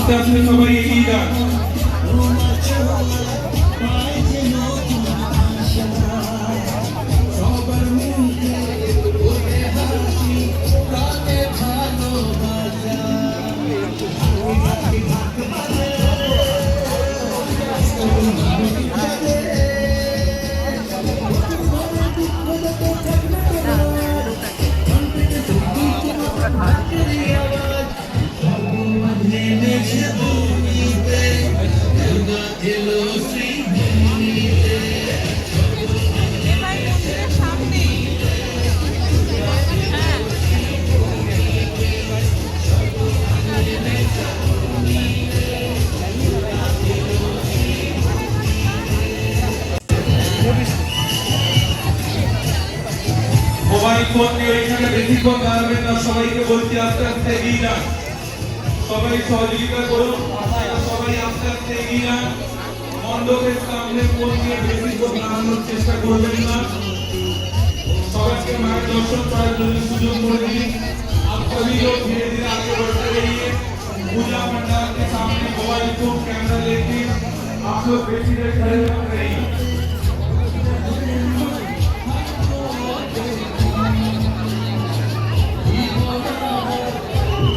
আস্তে আস্তে সবাই এগিয়ে যান। মোবাইল ফোন নিয়ে এখানে বেশিক্ষণ দাঁড়াবেন না, সবাইকে বলছি আস্তে আস্তে এগিয়ে যান। সবাই সহযোগিতা করুন, সবাই আস্তে আস্তে এগিয়ে যান। মণ্ডপের সামনে ফোন নিয়ে বেশিক্ষণ দাঁড়ানোর চেষ্টা করবেন না। সবাইকে মায়ের দর্শন করার জন্য সুযোগ করে দিন। आप सभी लोग धीरे धीरे आगे बढ़ते रहिए। पूजा पंडाल के सामने मोबाइल फोन कैमरा लेके आप लोग बेसी देर खड़े मत रहिए।